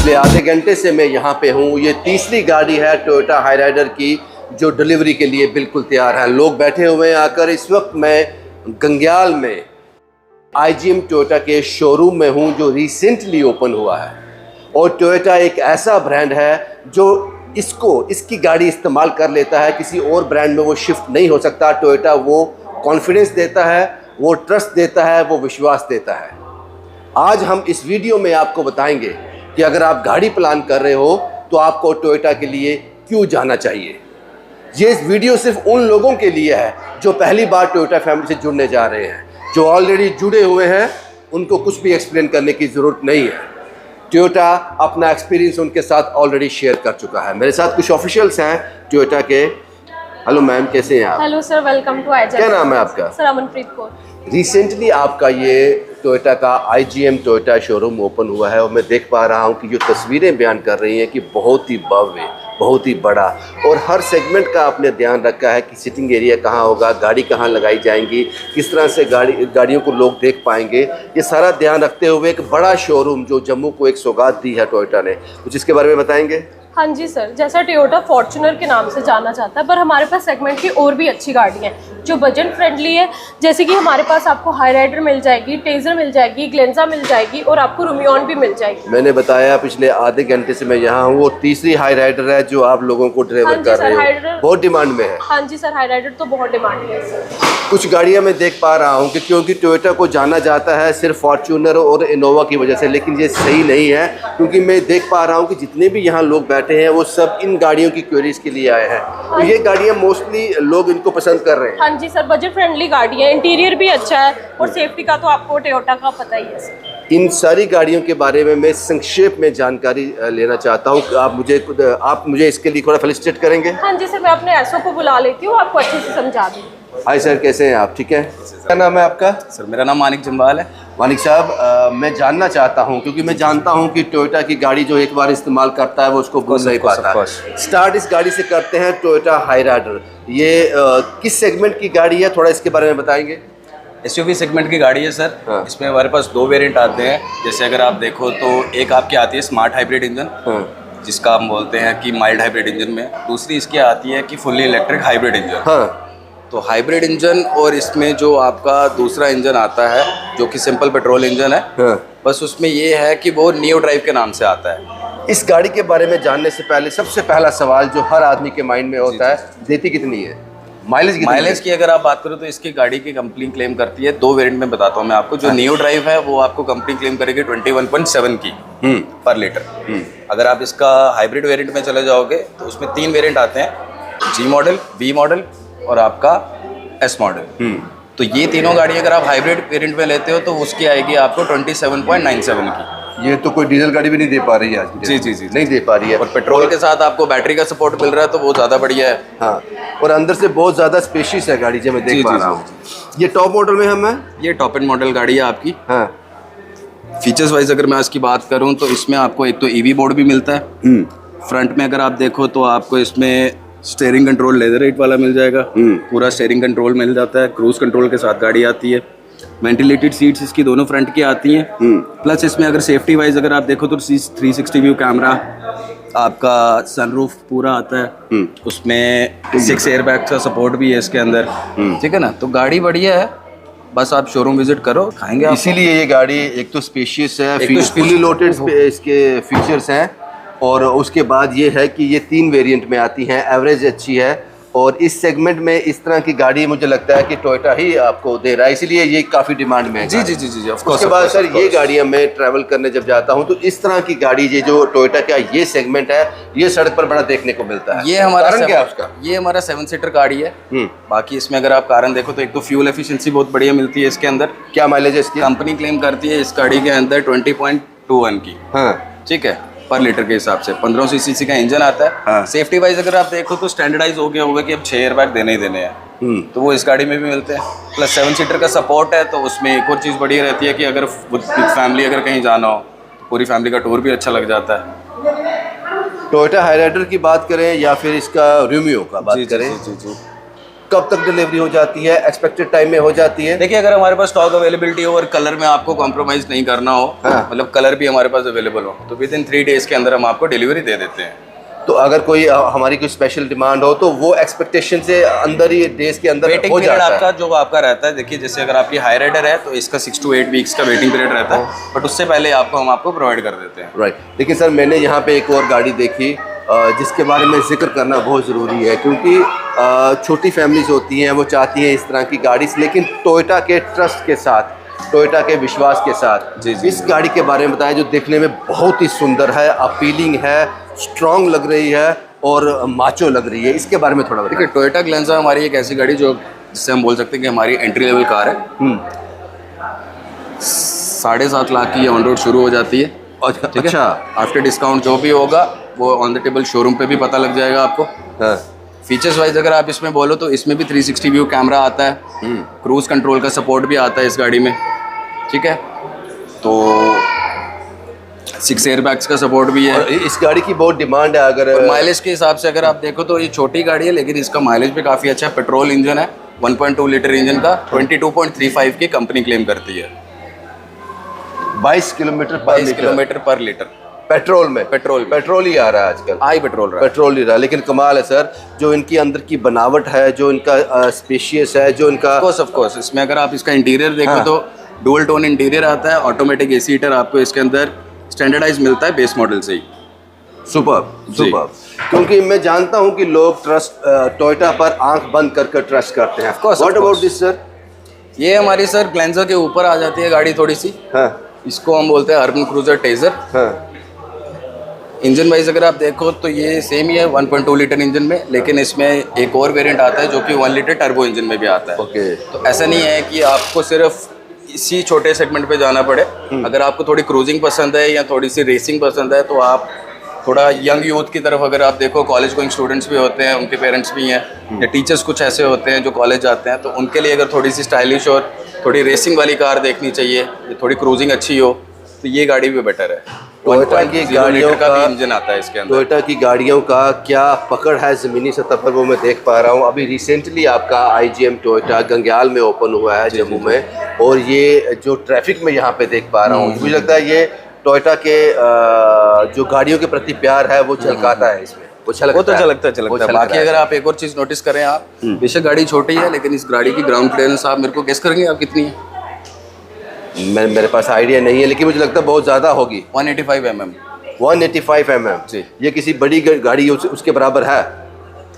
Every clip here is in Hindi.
पिछले आधे घंटे से मैं यहाँ पे हूँ। ये तीसरी गाड़ी है टोयोटा हाईराइडर की जो डिलीवरी के लिए बिल्कुल तैयार है। लोग बैठे हुए हैं आकर। इस वक्त मैं गंग्याल में आईजीएम टोयोटा के शोरूम में हूँ जो रिसेंटली ओपन हुआ है। और टोयोटा एक ऐसा ब्रांड है जो इसकी गाड़ी इस्तेमाल कर लेता है, किसी और ब्रांड में वो शिफ्ट नहीं हो सकता। टोयोटा वो कॉन्फिडेंस देता है, वो ट्रस्ट देता है, वो विश्वास देता है। आज हम इस वीडियो में आपको बताएंगे कि अगर आप गाड़ी प्लान कर रहे हो तो आपको टोयोटा के लिए क्यों जाना चाहिए। ये इस वीडियो सिर्फ उन लोगों के लिए है जो पहली बार टोयोटा फैमिली से जुड़ने जा रहे हैं। जो ऑलरेडी जुड़े हुए हैं उनको कुछ भी एक्सप्लेन करने की ज़रूरत नहीं है। टोयोटा अपना एक्सपीरियंस उनके साथ ऑलरेडी शेयर कर चुका है। मेरे साथ कुछ ऑफिशियल्स हैं टोयोटा के। हेलो मैम, कैसे हैं आप? Hello sir, welcome to IGM. क्या नाम है आपका? सर अमनप्रीत कौर। रिसेंटली आपका ये टोयोटा का आईजीएम टोयोटा शोरूम ओपन हुआ है और मैं देख पा रहा हूँ कि जो तस्वीरें बयान कर रही हैं कि बहुत ही भव्य, बहुत ही बड़ा, और हर सेगमेंट का आपने ध्यान रखा है कि सिटिंग एरिया कहाँ होगा, गाड़ी कहाँ लगाई जाएंगी, किस तरह से गाड़ियों को लोग देख पाएंगे। ये सारा ध्यान रखते हुए एक बड़ा शोरूम जो जम्मू को एक सौगात दी है टोयोटा ने, कुछ इसके बारे में बताएंगे? हाँ जी सर, जैसा टोयोटा फॉर्च्यूनर के नाम से जाना जाता है, पर हमारे पास सेगमेंट की और भी अच्छी गाड़ियाँ हैं जो बजट फ्रेंडली है। जैसे कि हमारे पास आपको हाईराइडर मिल जाएगी, टेजर मिल जाएगी, ग्लेंजा मिल जाएगी और आपको रूमियॉन भी मिल जाएगी। मैंने बताया पिछले आधे घंटे से मैं यहाँ हूँ। वो तीसरी हाईराइडर है जो आप लोगों को डिलीवर कर रहे हो, बहुत डिमांड में है। हाँ जी सर, हाईराइडर तो बहुत डिमांड में है सर। कुछ गाड़ियाँ मैं देख पा रहा हूँ कि क्योंकि टोयोटा को जाना जाता है सिर्फ फॉर्च्यूनर और इनोवा की वजह से, लेकिन ये सही नहीं है। क्योंकि मैं देख पा रहा हूँ कि जितने भी यहाँ लोग बैठे हैं वो सब इन गाड़ियों की क्वेरीज के लिए आए हैं। तो ये गाड़ियाँ मोस्टली लोग इनको पसंद कर रहे हैं। हाँ जी सर, बजट फ्रेंडली गाड़ी है, इंटीरियर भी अच्छा है और सेफ्टी का तो आपको टोयोटा का पता ही है सर। इन सारी गाड़ियों के बारे में मैं संक्षेप में जानकारी लेना चाहता हूँ। आप मुझे इसके लिए थोड़ा फेलिसिटेट करेंगे? हाँ जी सर, मैं अपने एसओ को बुला लेती हूँ, आपको अच्छे से समझा दूँगी। हाय सर, कैसे हैं आप? ठीक है। क्या नाम है आपका? सर मेरा नाम मानिक जम्बाल है। मानिक साहब, मैं जानना चाहता हूं क्योंकि मैं जानता हूं कि टोयोटा की गाड़ी जो एक बार इस्तेमाल करता है वो उसको भूल नहीं पाता। स्टार्ट इस गाड़ी से करते हैं टोयोटा हाईराइडर। ये किस सेगमेंट की गाड़ी है, थोड़ा इसके बारे में बताएंगे? एसयूवी सेगमेंट की गाड़ी है सर। हाँ। इसमें हमारे पास दो वेरिएंट आते हैं। जैसे अगर आप देखो तो एक आपकी आती है स्मार्ट हाइब्रिड इंजन, जिसका हम बोलते हैं कि माइल्ड हाइब्रिड इंजन में। दूसरी इसकी आती है कि फुल्ली इलेक्ट्रिक हाइब्रिड इंजन। हाँ। तो हाइब्रिड इंजन और इसमें जो आपका दूसरा इंजन आता है जो कि सिंपल पेट्रोल इंजन है। हाँ। बस उसमें ये है कि वो नियो ड्राइव के नाम से आता है। इस गाड़ी के बारे में जानने से पहले सबसे पहला सवाल जो हर आदमी के माइंड में होता है, देती कितनी है, माइलेज की अगर आप बात करो तो इसकी गाड़ी की कंपनी क्लेम करती है, दो वेरिएंट में बताता हूँ मैं आपको। जो नियो ड्राइव है वो आपको कंपनी क्लेम करेगी 21.7 की पर लीटर। अगर आप इसका हाइब्रिड वेरिएंट में चले जाओगे तो उसमें 3 वेरिएंट आते हैं, जी मॉडल, वी मॉडल और आपका एस मॉडल। तो ये तीनों गाड़ी अगर आप हाइब्रिड वेरिएंट में लेते हो तो उसकी आएगी आपको 27.97 की। ये तो कोई डीजल गाड़ी भी नहीं दे पा रही है आज। जी नहीं दे पा रही है। और पेट्रोल के साथ आपको बैटरी का सपोर्ट मिल रहा है तो वो ज़्यादा बढ़िया है। हाँ, और अंदर से बहुत ज़्यादा स्पेशियस है गाड़ी जो मैं देख पा रहा हूँ। ये टॉप मॉडल में हम है, ये टॉप एंड मॉडल गाड़ी है आपकी। हाँ। फीचर्स वाइज अगर मैं इसकी बात करूँ तो इसमें आपको एक तो ईवी बोर्ड भी मिलता है। फ्रंट में अगर आप देखो तो आपको इसमें स्टीयरिंग कंट्रोल लेदर रेट वाला मिल जाएगा। पूरा स्टीयरिंग कंट्रोल मिल जाता है, क्रूज कंट्रोल के साथ गाड़ी आती है। वेंटिलेटेड सीट्स इसकी दोनों फ्रंट की आती हैं। प्लस इसमें अगर सेफ्टी वाइज अगर आप देखो तो 360 व्यू कैमरा, आपका सनरूफ पूरा आता है। उसमें 6 एयरबैग का सपोर्ट भी है इसके अंदर। ठीक है ना, तो गाड़ी बढ़िया है। बस आप शोरूम विजिट करो, खाएंगे। इसीलिए ये गाड़ी एक तो स्पेशियस है, फुली लोडेड इसके फीचर्स हैं, और उसके बाद ये है कि ये 3 वेरिएंट में आती हैं। एवरेज अच्छी है और इस सेगमेंट में इस तरह की गाड़ी मुझे लगता है कि टोयोटा ही आपको दे रहा है, इसलिए ये काफ़ी डिमांड में है। जी जी जी जी, ऑफ कोर्स। उसके बाद सर ये गाड़ियाँ मैं ट्रैवल करने जब जाता हूँ तो इस तरह की गाड़ी ये जो टोयोटा का ये सेगमेंट है ये सड़क पर बड़ा देखने को मिलता है। ये हमारा कारण क्या है उसका? ये हमारा 7 सीटर गाड़ी है। बाकी इसमें अगर आप कारण देखो तो एक तो फ्यूल एफिशिएंसी बहुत बढ़िया मिलती है इसके अंदर। क्या माइलेज है इसकी? कंपनी क्लेम करती है इस गाड़ी के अंदर 20.21 की। हाँ, ठीक है, पर लीटर के हिसाब से 1500 सीसी का इंजन आता है। हाँ। सेफ्टी वाइज अगर आप देखो तो स्टैंडर्डाइज हो गया होगा कि अब 6 एयरबैग देने ही देने हैं। तो वो इस गाड़ी में भी मिलते हैं। प्लस 7 सीटर का सपोर्ट है तो उसमें एक और चीज़ बढ़िया रहती है कि अगर फैमिली अगर कहीं जाना हो तो पूरी फैमिली का टूर भी अच्छा लग जाता है। टोयोटा हाईराइडर की बात करें या फिर इसका रूमियो का बात करें, कब तक डिलीवरी हो जाती है, एक्सपेक्टेड टाइम में हो जाती है? देखिए, अगर हमारे पास स्टॉक अवेलेबिलिटी हो और कलर में आपको कॉम्प्रोमाइज़ नहीं करना हो, हाँ। मतलब कलर भी हमारे पास अवेलेबल हो, तो विद इन 3 डेज़ के अंदर हम आपको डिलीवरी दे देते हैं। तो अगर कोई हमारी कोई स्पेशल डिमांड हो तो वो एक्सपेक्टेशन से अंदर ही डेज के अंदर वेटिंग हो पीरियड जाता है? आपका जो आपका रहता है, देखिए जैसे अगर आपकी हाई राइडर है तो इसका 6 to 8 वीक्स का वेटिंग पीरियड रहता है, बट उससे पहले हम आपको प्रोवाइड कर देते हैं। राइट। लेकिन सर मैंने यहाँ पे एक और गाड़ी देखी जिसके बारे में जिक्र करना बहुत ज़रूरी है, क्योंकि छोटी फैमिलीज होती हैं, वो चाहती हैं इस तरह की गाड़ी, लेकिन टोयोटा के ट्रस्ट के साथ, टोयोटा के विश्वास के साथ। जी, जी, इस गाड़ी के बारे में बताएं जो देखने में बहुत ही सुंदर है, अपीलिंग है, स्ट्रॉन्ग लग रही है और माचो लग रही है। इसके बारे में थोड़ा बताइए। देखिए, टोयोटा ग्लेंजा हमारी एक ऐसी गाड़ी जो जिससे हम बोल सकते हैं कि हमारी एंट्री लेवल कार है। 7.5 लाख की ऑन रोड शुरू हो जाती है। ठीक है, अच्छा। आफ्टर डिस्काउंट जो भी होगा वो ऑन द टेबल शोरूम पे भी पता लग जाएगा आपको। हाँ। फीचर्स वाइज अगर आप इसमें बोलो तो इसमें भी 360 व्यू कैमरा आता है, क्रूज कंट्रोल का सपोर्ट भी आता है इस गाड़ी में। ठीक है, तो 6 एयरबैग्स का सपोर्ट भी है। और इस गाड़ी की बहुत डिमांड है। अगर माइलेज के हिसाब से अगर आप देखो तो ये छोटी गाड़ी है, लेकिन इसका माइलेज भी काफ़ी अच्छा है। पेट्रोल इंजन है, 1.2 लीटर इंजन का, 22.35 की कंपनी क्लेम करती है। 22 किलोमीटर पर 22 लीटर किलोमीटर पर लीटर पेट्रोल में। पेट्रोल पेट्रोल ही आ रहा है आजकल, आई पेट्रोल रहा है। पेट्रोल ही रहा है। लेकिन कमाल है सर, जो इनकी अंदर की बनावट है, जो इनका स्पेशियस है, जो इनका ऑफ कोर्स इसमें अगर आप इसका इंटीरियर देखो हाँ। तो डुअल टोन इंटीरियर आता है, ऑटोमेटिक एसी हीटर आपको इसके अंदर स्टैंडर्डाइज मिलता है बेस मॉडल से ही। सुपर्ब जी। सुपर्ब। क्योंकि मैं जानता हूं कि लोग ट्रस्ट टोयोटा पर आंख बंद कर ट्रस्ट करते हैं। course, of what about course. This sir? ये हमारी सर ग्लेंजा के ऊपर आ जाती है गाड़ी थोड़ी सी। हाँ इसको हम बोलते हैं अर्बन क्रूजर टेजर। हाँ। इंजन वाइज अगर आप देखो तो ये सेम ही है 1.2 लीटर इंजन में, लेकिन इसमें एक और वेरिएंट आता है जो कि 1 लीटर टर्बो इंजन में भी आता है। ओके। तो ऐसा नहीं है कि आपको सिर्फ इसी छोटे सेगमेंट पे जाना पड़े। अगर आपको थोड़ी क्रूजिंग पसंद है या थोड़ी सी रेसिंग पसंद है तो आप थोड़ा यंग यूथ की तरफ अगर आप देखो, कॉलेज गोइंग स्टूडेंट्स भी होते हैं, उनके पेरेंट्स भी हैं, या टीचर्स कुछ ऐसे होते हैं जो कॉलेज जाते हैं, तो उनके लिए अगर थोड़ी सी स्टाइलिश और थोड़ी रेसिंग वाली कार देखनी चाहिए, या थोड़ी क्रूजिंग अच्छी हो, तो ये गाड़ी भी बेटर है। टोयोटा की 1.0 गाड़ियों लीटर का भी इंजन आता है इसके अंदर। टोयोटा की गाड़ियों का क्या पकड़ है ज़मीनी सतह पर, वो मैं देख पा रहा हूँ। अभी रिसेंटली आपका IGM टोयोटा गंग्याल में ओपन हुआ है, जम्मू में, और ये जो ट्रैफिक में यहाँ पे देख पा रहा हूँ, मुझे लगता है ये टोयोटा के जो गाड़ियों के प्रति प्यार है वो झलकाता है इसमें। वो वो तो झलकता है। बाकी अगर है। आप एक और चीज़ नोटिस करें, आप बेशक गाड़ी छोटी है, लेकिन इस गाड़ी की ग्राउंड क्लियरेंस आप मेरे को गेस करेंगे आप कितनी है? मेरे पास आइडिया नहीं है, लेकिन मुझे लगता है बहुत ज़्यादा होगी। 185 mm। 185 mm जी। ये किसी बड़ी गाड़ी उसके बराबर है?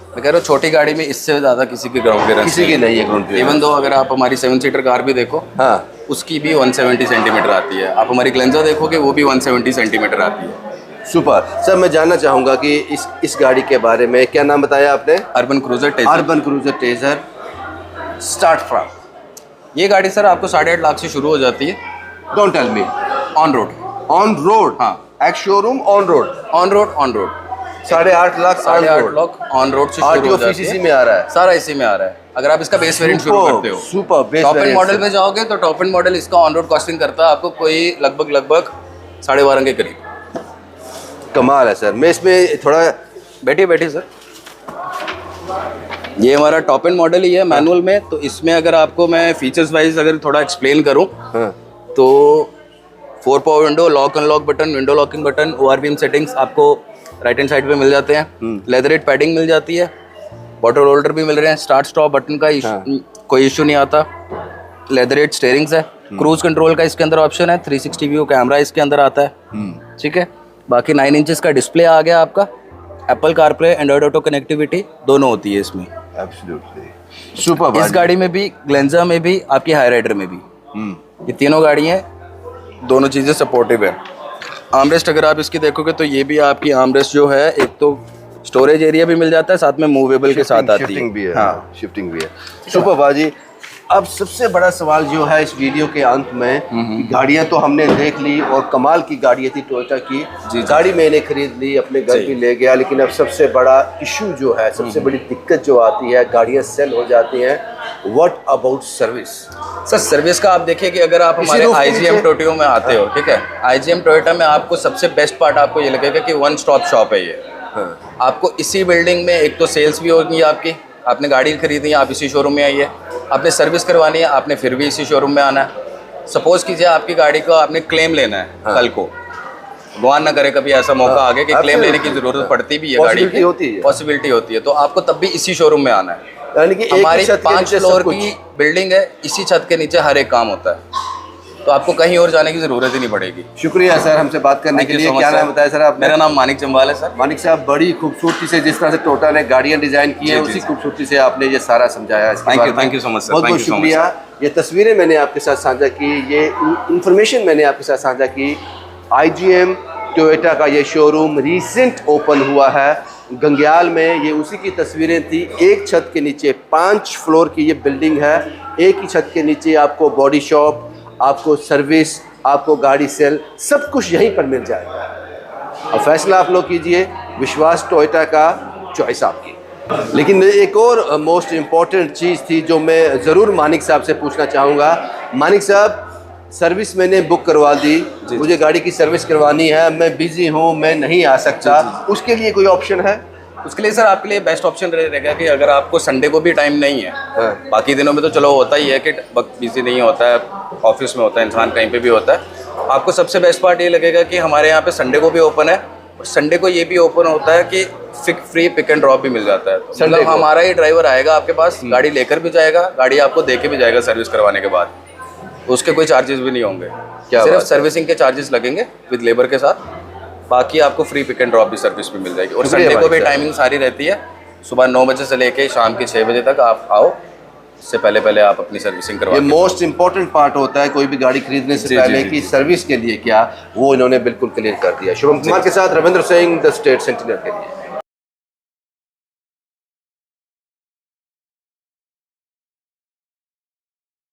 मैं कह रहा हूँ छोटी गाड़ी में इससे ज़्यादा किसी की ग्राउंड क्लियरेंस किसी की नहीं है ग्राउंड क्लियरेंस। इवन दो अगर आप हमारी 7 सीटर कार भी देखो, हाँ। उसकी भी 170 सेंटीमीटर आती है। आप हमारी ग्लेंजा देखोगे, वो भी 170 सेंटीमीटर आती है। सुपर। सर मैं जानना चाहूँगा कि इस गाड़ी के बारे में, क्या नाम बताया आपने? Urban cruiser taser. Urban cruiser taser. Start from, ये गाड़ी सर आपको 8.5 लाख से शुरू हो जाती है don't tell me. On road. On road? हाँ। Ex showroom on road? On road 8.5 lakh 8.5 lakh on road से शुरू आरटीओ हो फीस जाती इसी है। में आ रहा है? सारा इसी में आ रहा है। अगर आप इसका बेस वेरिएंट शुरू करते हो, super base top end variant model में जाओगे तो टॉप एंड मॉडल इसका ऑन रोड कॉस्टिंग करता है आपको कोई लगभग 12.5 के करीब। कमाल है सर। मैं इसमें थोड़ा बैठिए सर। ये हमारा टॉप एंड मॉडल ही है मैनुअल में। तो इसमें अगर आपको मैं फीचर्स वाइज अगर थोड़ा एक्सप्लेन करूं, हाँ। तो 4 power window, lock unlock button, window locking button, ORVM settings आपको राइट हैंड साइड पे मिल जाते हैं। लेदरेट पैडिंग मिल जाती है, बॉटल होल्डर भी मिल रहे हैं, स्टार्ट स्टॉप बटन का कोई इशू नहीं आता। लेदरेट स्टेयरिंग्स है, क्रूज कंट्रोल का इसके अंदर ऑप्शन है, 360 व्यू कैमरा इसके अंदर आता है। ठीक है, बाकी 9 इंचेस का डिस्प्ले आ गया आपका। Apple CarPlay, Android auto connectivity दोनों होती है इसमें। Absolutely super. इस गाड़ी में भी, ग्लेंजा में भी, आपकी हाई राइडर में भी, ये तीनों गाड़ियाँ दोनों चीज़ें सपोर्टिव है। आर्मरेस्ट अगर आप इसकी देखोगे तो ये भी आपकी आर्मरेस्ट जो है, एक तो स्टोरेज एरिया भी मिल जाता है, साथ में मूवेबल के साथ आती है। शिफ्टिंग भी है। हाँ, शिफ्टिंग भी है। सुपर बाजी। अब सबसे बड़ा सवाल जो है इस वीडियो के अंत में, गाड़ियां तो हमने देख ली और कमाल की गाड़ियां थी टोयोटा की। गाड़ी मैंने खरीद ली, अपने घर भी ले गया, लेकिन अब सबसे बड़ा इशू जो है, सबसे बड़ी दिक्कत जो आती है, गाड़ियां सेल हो जाती हैं। What about service? Sir service का आप देखिए कि अगर आप हमारे IGM टोयोटा में आते हो, ठीक है, IGM टोयोटा में आपको सबसे बेस्ट पार्ट आपको ये लगेगा कि 1 स्टॉप शॉप है ये। आपको इसी बिल्डिंग में एक तो सेल्स भी होगी आपकी, आपने गाड़ी खरीदनी है, आप इसी शोरूम में आइए। आपने सर्विस करवानी है, आपने फिर भी इसी शोरूम में आना है। सपोज कीजिए आपकी गाड़ी को आपने क्लेम लेना है कल को, भगवान ना करे कभी ऐसा मौका आ गया कि क्लेम लेने की जरूरत पड़ती भी है, गाड़ी की पॉसिबिलिटी होती है, तो आपको तब भी इसी शोरूम में आना है। यानी कि हमारी 5 फ्लोर की बिल्डिंग है, इसी छत के नीचे हर एक काम होता है, तो आपको कहीं और जाने की जरूरत ही नहीं पड़ेगी। शुक्रिया सर हमसे बात करने के लिए। क्या नाम बताया सर आप? मेरा नाम मानिक जम्वाल है सर। मानिक साहब, बड़ी खूबसूरती से जिस तरह से टोयोटा ने गाड़ियां डिजाइन की है, उसी खूबसूरती से आपने ये सारा समझाया। Thank you so much sir, बहुत बहुत शुक्रिया। ये तस्वीरें मैंने आपके साथ साझा की, ये इंफॉर्मेशन मैंने आपके साथ साझा की। IGM टोयोटा का ये शोरूम रिसेंट ओपन हुआ है गंग्याल में। ये उसी की तस्वीरें थी। एक छत के नीचे 5 फ्लोर की ये बिल्डिंग है। एक ही छत के नीचे आपको बॉडी शॉप, आपको सर्विस, आपको गाड़ी सेल, सब कुछ यहीं पर मिल जाएगा। अब फैसला आप लोग कीजिए, विश्वास टोयोटा का, चॉइस आपकी। लेकिन एक और मोस्ट इम्पॉर्टेंट चीज़ थी जो मैं ज़रूर मानिक साहब से पूछना चाहूँगा। मानिक साहब, सर्विस मैंने बुक करवा दी, मुझे गाड़ी की सर्विस करवानी है, मैं बिज़ी हूँ, मैं नहीं आ सकता, उसके लिए कोई ऑप्शन है? उसके लिए सर आपके लिए बेस्ट ऑप्शन रहेगा कि अगर आपको संडे को भी टाइम नहीं है, बाकी दिनों में तो चलो होता ही है कि वक्त बिजी नहीं होता है, ऑफिस में होता है इंसान, कहीं पे भी होता है, आपको सबसे बेस्ट पार्ट ये लगेगा कि हमारे यहाँ पे संडे को भी ओपन है, और संडे को ये भी ओपन होता है कि फ्री पिक एंड ड्रॉप भी मिल जाता है। मतलब हमारा ही ड्राइवर आएगा आपके पास, गाड़ी लेकर भी जाएगा, गाड़ी आपको दे के भी जाएगा सर्विस करवाने के बाद, उसके कोई चार्जेस भी नहीं होंगे, सिर्फ सर्विसिंग के चार्जेस लगेंगे विद लेबर के साथ, बाकी आपको फ्री पिक एंड ड्रॉप भी सर्विस भी मिल जाएगी। और संडे को भी टाइमिंग सारी रहती है, सुबह 9 बजे से लेके शाम के 6 बजे तक आप आओ, इससे पहले आप अपनी सर्विसिंग करवा। ये मोस्ट इंपॉर्टेंट पार्ट होता है कोई भी गाड़ी खरीदने से पहले की सर्विस के लिए क्या, वो इन्होंने बिल्कुल क्लियर कर दिया। शुभम कुमार के साथ Ravindra Singh, the state sentinel के लिए।